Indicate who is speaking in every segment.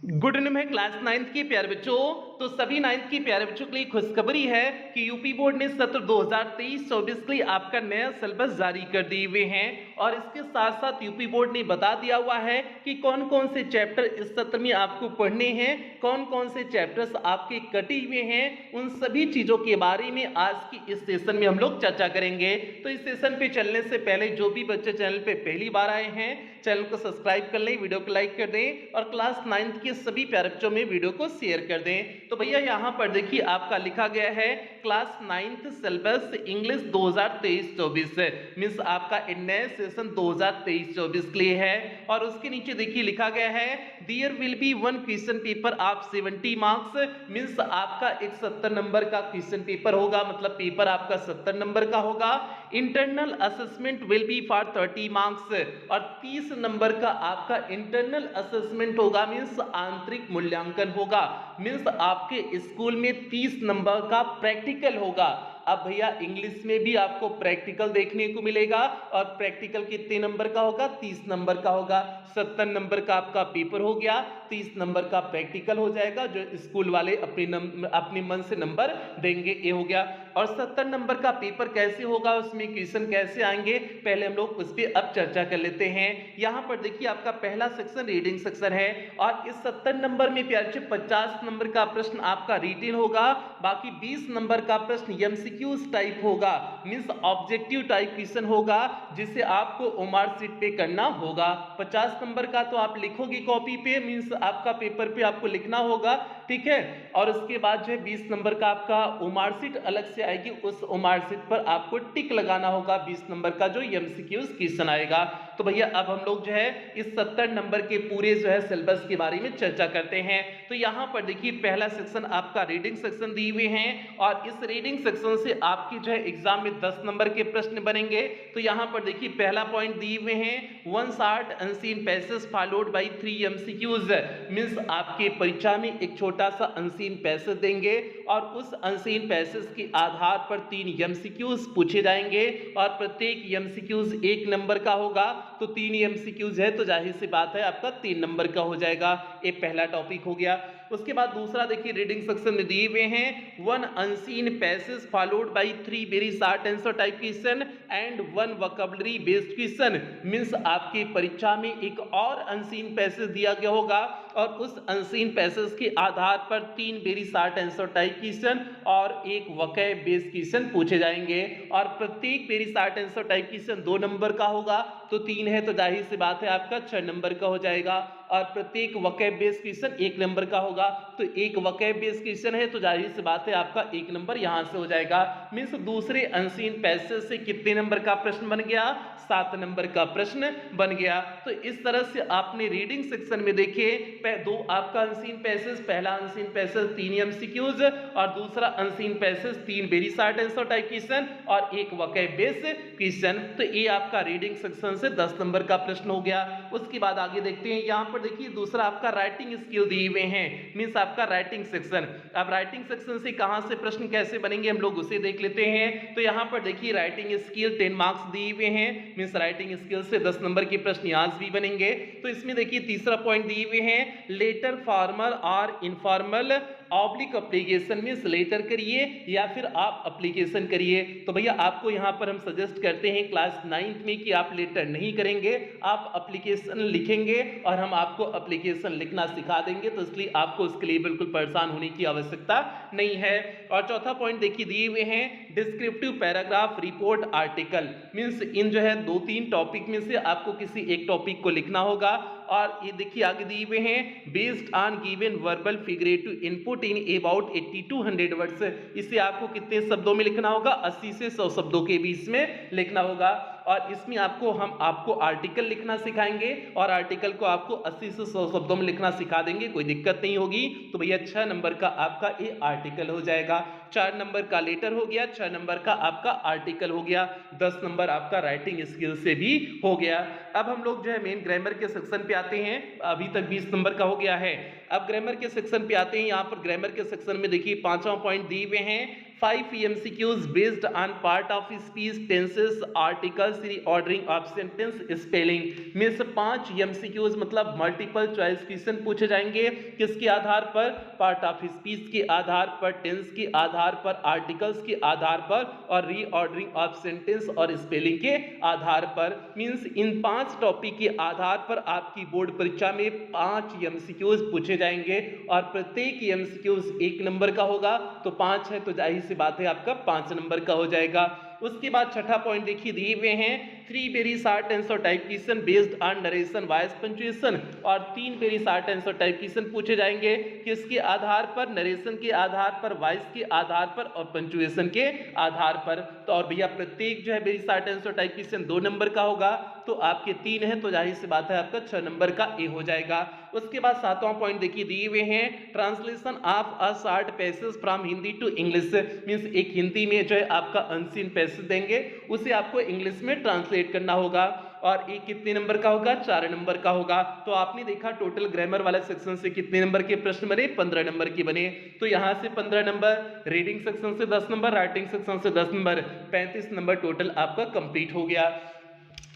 Speaker 1: Good news है class 9th के प्यारे बच्चों। तो सभी 9th के प्यारे बच्चों के लिए खुशखबरी है कि यूपी बोर्ड ने सत्र 2023-24 के लिए आपका नया सिलेबस जारी कर दिए हुए हैं और इसके साथ साथ यूपी बोर्ड ने बता दिया हुआ है कि कौन कौन से चैप्टर इस सत्र में आपको पढ़ने हैं, कौन कौन से चैप्टर्स आपके कटे हुए हैं। उन सभी चीजों के बारे में आज की इस सेशन में हम लोग चर्चा करेंगे। तो इस सेशन पे चलने से पहले जो भी बच्चे चैनल पे पहली बार आए हैं, चैनल को सब्सक्राइब कर लें, वीडियो को लाइक कर दें और क्लास 9th के सभी प्यारे बच्चों में वीडियो को शेयर कर दें। तो भैया यहाँ पर देखिए आपका लिखा गया है class 9th syllabus English 2023-24 means आपका नया सेशन 2023-24 के लिए है। और उसके नीचे देखिए लिखा गया है there will be one question paper of 70 marks means आपका एक 70 नंबर का क्वेश्चन पेपर होगा, मतलब पेपर आपका 70 नंबर का होगा। Internal assessment will be for 30 marks और 30 नंबर का आपका इंटरनल असेसमेंट होगा मींस आंतरिक मूल्यांकन होगा। मींस आपके स्कूल में 30 नंबर का प्रैक्टिकल होगा। अब भैया इंग्लिश में भी आपको प्रैक्टिकल देखने को मिलेगा और प्रैक्टिकल कितने नंबर का होगा, 30 नंबर का होगा। 70 नंबर का आपका पेपर हो गया, 30 नंबर का प्रैक्टिकल हो जाएगा जो स्कूल वाले अपने मन से नंबर देंगे, ये हो गया। और 70 नंबर का पेपर कैसे होगा, उसमें क्वेश्चन कैसे आएंगे, पहले हम लोग उस पर अब चर्चा कर लेते हैं। यहां पर देखिए आपका पहला सेक्शन रीडिंग सेक्शन है और इस 70 नंबर में प्यारे 50 नंबर का प्रश्न आपका रिटन होगा, बाकी 20 नंबर का प्रश्न एमसीक्यूज टाइप होगा मींस ऑब्जेक्टिव टाइप क्वेश्चन होगा जिसे आपको ओमार शीट पे करना होगा। 50 नंबर का तो आप लिखोगे कॉपी पे मींस आपका पेपर पे आपको लिखना होगा, ठीक है। और उसके बाद जो है 20 नंबर का आपका ओमार शीट अलग से आएगी, उस ओमार शीट पर आपको टिक लगाना होगा 20 नंबर का जो एमसीक्यूज क्वेश्चन आएगा। तो भैया अब हम लोग जो है इस 70 नंबर के पूरे जो है सिलेबस के बारे में चर्चा करते हैं। तो यहां पर देखिए पहला सेक्शन आपका रीडिंग सेक्शन दिए हुए हैं और इस रीडिंग सेक्शन से आपकी जो है एग्जाम में 10 नंबर के प्रश्न बनेंगे। तो यहां पर देखिए पहला पॉइंट दिए हुए हैं one short unseen passage followed by 3 MCQs means आपके परीक्षा में एक छोटा सा अनसीन पैसेज देंगे और उस अनसीन पैसेज के आधार पर 3 एमसीक्यूज पूछे जाएंगे और प्रत्येक एमसीक्यूज 1 नंबर का होगा। तो 3 एमसीक्यूज है तो जाहिर सी बात है आपका 3 नंबर का हो जाएगा। ये पहला टॉपिक हो गया। उसके बाद दूसरा देखिए रीडिंग सेक्शन में दिए हुए हैं one unseen passage followed by 3 very short answer type question and one vocabulary based question means आपकी परीक्षा में एक और अनसीन पैसेज दिया गया होगा और उस अनसीन पैसेज के आधार पर 3 very short answer type question और एक वोकैब बेस्ड क्वेश्चन पूछे जाएंगे और प्रत्येक very short answer type question 2 number का होगा। तो 3 है तो जाहिर सी बात है आपका 6 नंबर का हो जाएगा और प्रत्येक वोकैब बेस्ड क्वेश्चन 1 नंबर का होगा। तो एक वोकैब बेस्ड क्वेश्चन है तो जाहिर सी बात है आपका 1 नंबर यहां से हो जाएगा। मींस दूसरे अनसीन पैसेज से कितने नंबर का प्रश्न बन गया, 7 नंबर का प्रश्न बन गया। तो इस तरह से आपने रीडिंग सेक्शन में देखिए दो आपका अनसीन पैसेज, पहला अनसीन पैसेज 3 एमसीक्यूज और दूसरा unseen passage 3 very short answer type question और एक वोकैब बेस्ड क्वेश्चन। तो ये आपका रीडिंग सेक्शन से 10 नंबर का प्रश्न हो गया। उसके बाद आगे देखते हैं यहां पर देखिए दूसरा आपका राइटिंग स्किल दिए हुए हैं मींस आपका राइटिंग सेक्शन। अब राइटिंग सेक्शन से कहां से प्रश्न कैसे बनेंगे हम लोग उसे देख लेते हैं। तो यहां पर देखिए राइटिंग स्किल 10 मार्क्स दिए हुए हैं मींस राइटिंग स्किल से 10 नंबर के प्रश्न यहाँ भी बनेंगे। तो इसमें देखिए तीसरा पॉइंट दिए हुए हैं लेटर फॉर्मल और informal oblique application means letter करिए या फिर आप एप्लीकेशन करिए। तो भैया आपको यहाँ पर हम सजेस्ट करते हैं क्लास 9th में कि आप लेटर नहीं करेंगे, आप एप्लीकेशन लिखेंगे और हम आपको एप्लीकेशन लिखना सिखा देंगे। तो इसलिए आपको उसके लिए बिल्कुल परेशान होने की आवश्यकता नहीं है। और चौथा पॉइंट देखिए दिए हुए हैं descriptive paragraph report article means इन जो है 2-3 टॉपिक में से आपको किसी एक टॉपिक को लिखना होगा। और ये देखिए आगे दिए हुए हैं based on given verbal figurative input in about 80 to 100 words. इसे आपको कितने शब्दों में लिखना होगा, 80 से 100 शब्दों के बीच में लिखना होगा। और इसमें आपको आर्टिकल लिखना सिखाएंगे और आर्टिकल को आपको 80 से 100 शब्दों में लिखना सिखा देंगे, कोई दिक्कत नहीं होगी। तो भैया 6 नंबर का आपका ये आर्टिकल हो जाएगा, 4 नंबर का लेटर हो गया, 6 नंबर का आपका आर्टिकल हो गया, 10 नंबर आपका राइटिंग स्किल से भी हो गया। अब हम लोग जो है मेन ग्रामर के सेक्शन पे आते हैं। अभी तक 20 नंबर का हो गया है, अब ग्रामर के सेक्शन पे आते हैं। यहाँ पर ग्रामर के सेक्शन में देखिए 5वां पॉइंट दिए हुए हैं 5 MCQs based on part of speech, tenses, articles, reordering of sentence, spelling. Means 5 MCQs मतलब मल्टीपल चॉइस क्वेश्चन पूछे जाएंगे। किसके आधार पर? पार्ट ऑफ स्पीच के आधार पर, टेंस के आधार पर, आर्टिकल्स के आधार पर और रीऑर्डरिंग ऑफ सेंटेंस और स्पेलिंग के आधार पर। मींस इन 5 टॉपिक के आधार पर आपकी बोर्ड परीक्षा में 5 एमसीक्यूज पूछे जाएंगे और प्रत्येक एमसीक्यूज 1 नंबर का होगा। तो 5 है तो जाहिर सी बात है आपका 5 नंबर का हो जाएगा। उसके बाद छठा पॉइंट देखिए दिए हुए हैं 3 very short answer type question based on narration voice punctuation, और 3 very short answer type question पूछे जाएंगे। किसके आधार पर? नरेशन के आधार पर, वॉइस के आधार पर और पंक्चुएशन के आधार पर। तो और भैया प्रत्येक जो है very short answer type question 2 number का होगा, तो आपके 3 है तो जाहिर सी बात है आपका 6 नंबर का ए हो जाएगा। उसके बाद 7वां पॉइंट देखिए दिए हुए हैं translation of a short passage from Hindi to English. Means एक हिंदी में जो है आपका अनसीन पैसेज देंगे, उसे आपको इंग्लिश में ट्रांसलेट करना होगा और ये कितने नंबर का होगा? 4 नंबर का होगा। तो आपने देखा टोटल ग्रामर वाले सेक्शन से कितने नंबर के प्रश्न बने? 15 नंबर के बने। तो यहां से 15 नंबर, रीडिंग सेक्शन से 10 नंबर, राइटिंग सेक्शन से 10 नंबर, 35 नंबर टोटल आपका कंप्लीट हो गया।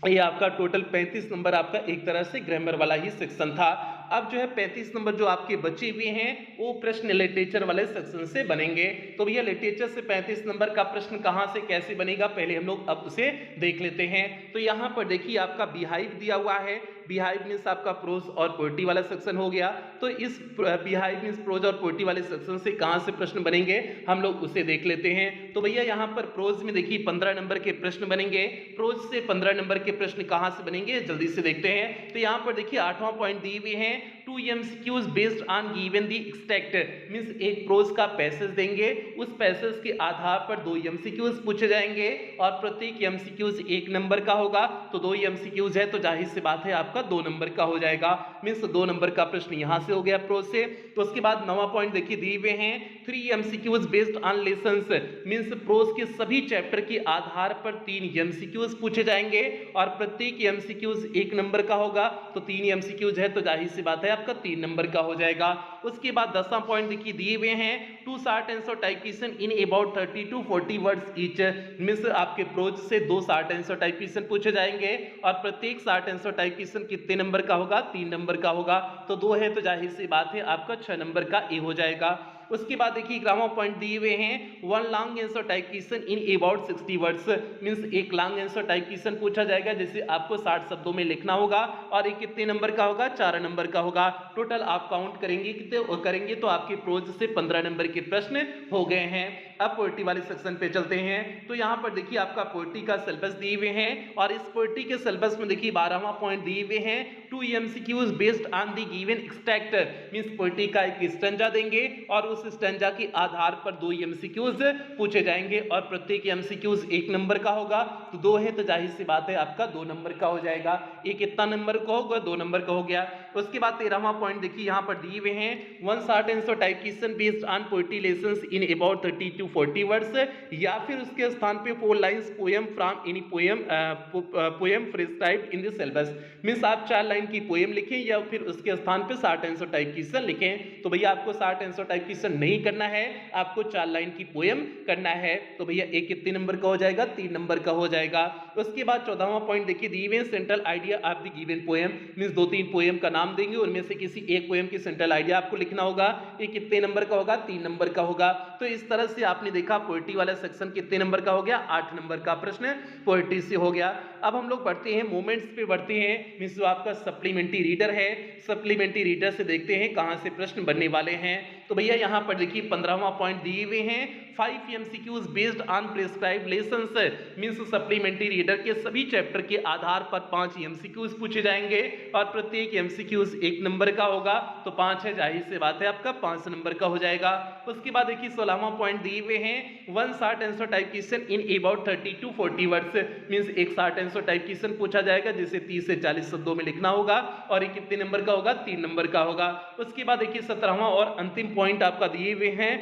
Speaker 1: ये आपका टोटल 35 नंबर आपका एक तरह से ग्रामर वाला ही सेक्शन था। अब जो है 35 नंबर जो आपके बचे हुए हैं वो प्रश्न लिटरेचर वाले सेक्शन से बनेंगे। तो भैया लिटरेचर से 35 नंबर का प्रश्न कहां से कैसे बनेगा, पहले हम लोग अब उसे देख लेते हैं। तो यहां पर देखिए आपका बिहाइव दिया हुआ है। बिहाइव मीन्स आपका प्रोज और पोएट्री वाला सेक्शन हो गया। तो इस बिहाइव मीन्स प्रोज और पोएट्री वाले सेक्शन से कहां से प्रश्न बनेंगे हम लोग उसे देख लेते हैं। तो भैया यहां पर प्रोज में देखिए 15 नंबर के प्रश्न बनेंगे। प्रोज से 15 नंबर के प्रश्न कहां से बनेंगे जल्दी से देखते हैं। तो यहां पर देखिए 8वां पॉइंट दिए हुए हैं 2 MCQs based on given the extract. Means एक प्रोज का पैसेज देंगे, उस पैसेज के आधार पर 2 एमसीक्यूज पूछे जाएंगे और प्रत्येक एमसीक्यूज 1 नंबर का होगा। तो 2 एमसीक्यूज है तो जाहिर सी बात है आपका 2 नंबर का हो जाएगा। मींस 2 नंबर का प्रश्न यहां से हो गया प्रोज से। तो उसके बाद 9वां पॉइंट देखिए दिए हुए हैं 3 MCQs based on lessons. Means prose के सभी चैप्टर के आधार पर 3 एमसीक्यूज पूछे जाएंगे और प्रत्येक एमसीक्यूज 1 नंबर का होगा। तो 3 एमसीक्यूज है तो जाहिर सी बात है आपका 3 नंबर का हो जाएगा। उसके बाद 10वां पॉइंट देखिए दिए हुए हैं 2 short answer type question in about 30 to 40 words each. Means आपके प्रोज से 2 शॉर्ट आंसर टाइप क्वेश्चन पूछे जाएंगे और प्रत्येक शॉर्ट आंसर टाइप क्वेश्चन कितने नंबर का होगा? 3 नंबर का होगा। तो 2 है तो जाहिर सी बात है आपका 6 नंबर का ए हो जाएगा। उसके बाद देखिए 11वां पॉइंट दिए हुए हैं 1 long answer type question in about 60 words. Means एक लॉन्ग आंसर टाइप क्वेश्चन पूछा जाएगा जिसे आपको 60 शब्दों में लिखना होगा और ये कितने नंबर का होगा? 4 नंबर का होगा। टोटल आप काउंट करेंगे कितने करेंगे तो आपके प्रोज से 15 नंबर के प्रश्न हो गए हैं। अब पोएट्री वाले सेक्शन पे चलते हैं। तो यहाँ पर देखिए आपका पोएट्री का सिलेबस दिए हुए हैं और इस पोएट्री के सिलेबस में देखिए 12वां पॉइंट दिए हुए हैं 2 MCQs based on the given extract. Means poetry का एक स्टैंजा देंगे और उस स्टैंजा के आधार पर 2 एमसीक्यूज पूछे जाएंगे और प्रत्येक एमसीक्यूज 1 नंबर का होगा। तो 2 है तो जाहिर सी बात है आपका 2 नंबर का हो जाएगा। ये कितना नंबर का होगा? 2 नंबर का हो गया। उसके बाद 13वां पॉइंट देखिए यहाँ पर दिए हुए हैं 1 short answer type question based on poetry lessons in about 30 to 40 words, या फिर उसके स्थान पे 4 lines poem from any poem prescribed in the syllabus. Means आप 4 लाइन की पोएम लिखें या फिर उसके स्थान पे शॉर्ट आंसर टाइप क्वेश्चन लिखें। तो भैया आपको शॉर्ट आंसर टाइप क्वेश्चन नहीं करना है, आपको 4 लाइन की पोएम करना है। तो भैया एक कितने नंबर का हो जाएगा? 3 नंबर का हो जाएगा। उसके बाद 14वां पॉइंट देखिए दिए हुए central idea of the given poem. Means 2-3 poem का नाम देंगे, उनमें से किसी एक पोएम की सेंट्रल आइडिया आपको लिखना होगा। ये कितने नंबर का होगा? 3 नंबर का होगा। तो इस तरह से आपने देखा पोएट्री वाला सेक्शन कितने नंबर का हो गया? 8 नंबर का प्रश्न पोएट्री से हो गया। अब हम लोग बढ़ते हैं मोमेंट्स पे बढ़ते हैं। मींस जो आपका सप्लीमेंट्री रीडर है, सप्लीमेंट्री रीडर से देखते हैं कहां से प्रश्न बनने वाले हैं। तो भैया यहां पर देखिए 15वां पॉइंट दिए हुए हैं 5 MCQs based on prescribed lessons. Means supplementary reader के सभी चैप्टर के आधार पर 5 एमसीक्यूज पूछे जाएंगे और प्रत्येक एमसीक्यूज 1 नंबर का होगा। तो 5 है, जाहिर सी बात है आपका 5 नंबर का हो जाएगा। उसके बाद देखिए 16वां पॉइंट दिए हुए हैं 1 short answer type question in about 30 to 40 words. Means एक शॉर्ट आंसर टाइप क्वेश्चन पूछा जाएगा जिसे 30 से 40 शब्दों में लिखना होगा और ये कितने नंबर का होगा? 3 नंबर का होगा। उसके बाद देखिए 17वां और अंतिम पॉइंट आपका दिए हुए हैं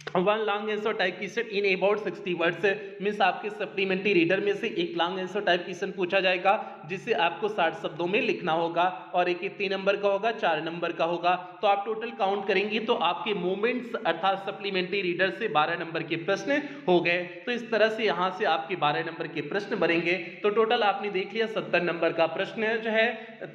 Speaker 1: one long answer type question in about 60 words means आपके सप्लीमेंट्री रीडर में से एक लॉन्ग आंसर टाइप क्वेश्चन पूछा जाएगा जिसे आपको 60 शब्दों में लिखना होगा और एक 3 नंबर का होगा 4 नंबर का होगा। तो आप टोटल काउंट करेंगे तो आपके मोमेंट्स अर्थात सप्लीमेंट्री रीडर से 12 नंबर के प्रश्न हो गए। तो इस तरह से यहाँ से आपके 12 नंबर के प्रश्न बनेंगे। तो टोटल आपने देख लिया 70 नंबर का प्रश्न जो है,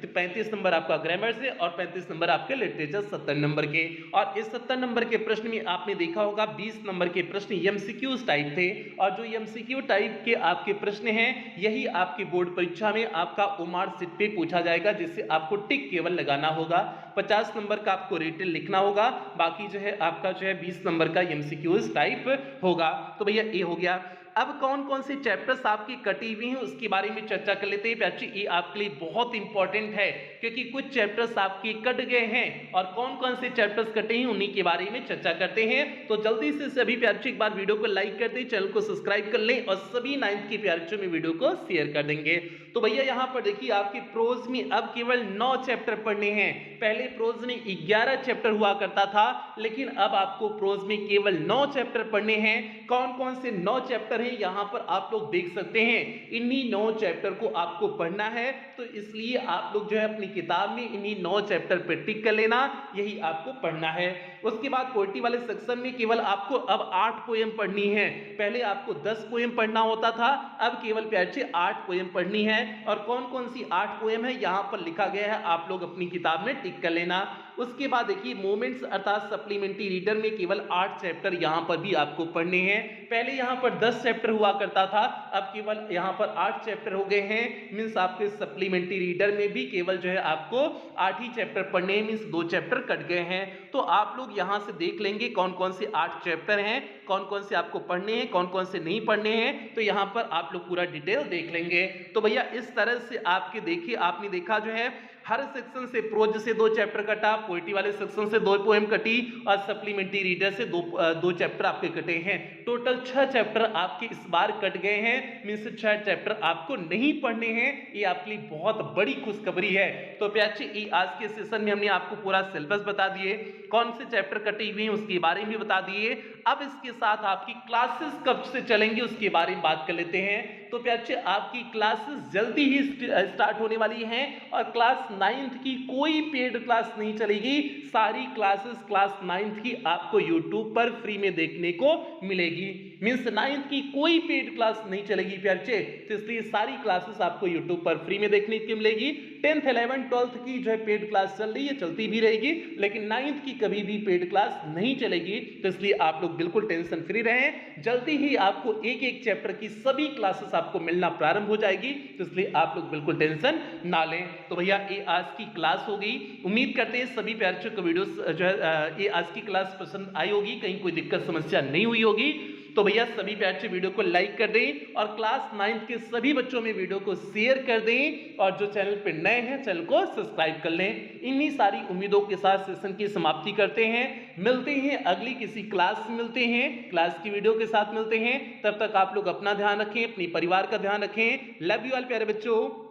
Speaker 1: 35 नंबर आपका ग्रामर से और 35 नंबर आपके लिटरेचर 70 नंबर के। और इस 70 नंबर के प्रश्न में आपने देखा होगा 20 नंबर के प्रश्न एमसीक्यूज टाइप थे और जो एमसीक्यू टाइप के आपके प्रश्न हैं यही आपके बोर्ड परीक्षा में आपका ओमार सीट पे पूछा जाएगा, जिससे आपको टिक केवल लगाना होगा। 50 नंबर का आपको रिटन लिखना होगा, बाकी जो है आपका जो है 20 नंबर का एमसीक्यूज टाइप होगा। तो भैया ये हो गया। अब कौन कौन से चैप्टर्स आपकी कटी हुई हैं उसके बारे में चर्चा कर लेते हैं। बच्चे ये आपके लिए बहुत इंपॉर्टेंट है क्योंकि कुछ चैप्टर्स आपके कट गए हैं और कौन कौन से चैप्टर्स कटे हैं उन्हीं के बारे में चर्चा करते हैं। तो जल्दी से सभी प्यारे एक बार वीडियो को लाइक कर दें, चैनल को सब्सक्राइब कर लें और सभी 9th के प्यारे में वीडियो को शेयर कर देंगे। तो भैया यहाँ पर देखिए आपके प्रोज में अब केवल 9 चैप्टर पढ़ने हैं। पहले प्रोज में 11 चैप्टर हुआ करता था, लेकिन अब आपको प्रोज में केवल 9 चैप्टर पढ़ने हैं। कौन कौन से 9 चैप्टर हैं यहां पर आप लोग देख सकते हैं। इन्हीं 9 चैप्टर को आपको पढ़ना है, तो इसलिए आप लोग जो है अपनी किताब में इन्हीं 9 चैप्टर पे टिक कर लेना, यही आपको पढ़ना है। उसके बाद पोएट्री वाले सेक्शन में केवल आपको अब 8 पोएम पढ़नी है। पहले आपको 10 पोएम पढ़ना होता था, अब केवल प्यारे 8 पोएम पढ़नी है। और कौन कौन सी 8 पोएम है यहां पर लिखा गया है, आप लोग अपनी किताब में टिक कर लेना। उसके बाद देखिए मोमेंट्स अर्थात सप्लीमेंट्री रीडर में केवल 8 चैप्टर यहां पर भी आपको पढ़ने हैं। पहले यहां पर 10 चैप्टर हुआ करता था, अब केवल यहां पर 8 चैप्टर हो गए हैं। मींस आपके सप्लीमेंट्री रीडर में भी केवल जो है आपको 8 ही चैप्टर पढ़ने हैं, मींस 2 चैप्टर कट गए हैं। तो आप लोग यहां से देख लेंगे कौन कौन से 8 चैप्टर हैं, कौन कौन से आपको पढ़ने हैं, कौन कौन से नहीं पढ़ने हैं। तो यहां पर आप लोग पूरा डिटेल देख लेंगे। तो भैया इस तरह से आपके देखिए आपने देखा जो है हर सेक्शन से प्रोज से 2 चैप्टर कटा, पोएट्री वाले सेक्शन से 2 पोएम कटी और सप्लीमेंट्री रीडर से 2 चैप्टर आपके कटे हैं। टोटल 6 चैप्टर आपके इस बार कट गए हैं, मींस 6 चैप्टर आपको नहीं पढ़ने हैं। ये आपके लिए बहुत बड़ी खुशखबरी है। तो प्यारे आज के सेशन में हमने आपको पूरा सिलेबस बता दिए, कौन से चैप्टर कटे हुए हैं उसके बारे में बता दिए। अब इसके साथ आपकी क्लासेस कब से चलेंगी उसके बारे में बात कर लेते हैं। तो प्यारे आपकी क्लासेस जल्दी ही स्टार्ट होने वाली हैं और क्लास 9th की कोई पेड क्लास नहीं चलेगी। सारी क्लासेस क्लास 9th की आपको YouTube पर फ्री में देखने को मिलेगी। मींस 9th की कोई पेड क्लास नहीं चलेगी प्यारे, तो इसलिए सारी क्लासेस आपको YouTube पर फ्री में देखने को मिलेगी। 10th 11th 12th की जो है पेड क्लास चल रही है, चलती भी रहेगी, लेकिन 9th की कभी भी पेड क्लास नहीं चलेगी। तो इसलिए आप लोग बिल्कुल टेंशन फ्री रहें, जल्दी ही आपको एक एक चैप्टर की सभी क्लासेस आपको मिलना प्रारंभ हो जाएगी। तो इसलिए आप लोग बिल्कुल टेंशन ना लें। तो भैया ये आज की क्लास हो गई। उम्मीद करते हैं सभी प्यारे को वीडियो जो है ये आज की क्लास पसंद आई होगी, कहीं कोई दिक्कत समस्या नहीं हुई होगी। तो भैया सभी प्यारे वीडियो को लाइक कर दें और क्लास 9th के सभी बच्चों में वीडियो को शेयर कर दें और जो चैनल पे नए हैं चैनल को सब्सक्राइब कर लें। इन्हीं सारी उम्मीदों के साथ सेशन की समाप्ति करते हैं। मिलते हैं अगली किसी क्लास में, मिलते हैं क्लास की वीडियो के साथ मिलते हैं। तब तक आप लोग अपना ध्यान रखें, अपने परिवार का ध्यान रखें। लव यू ऑल प्यारे बच्चों।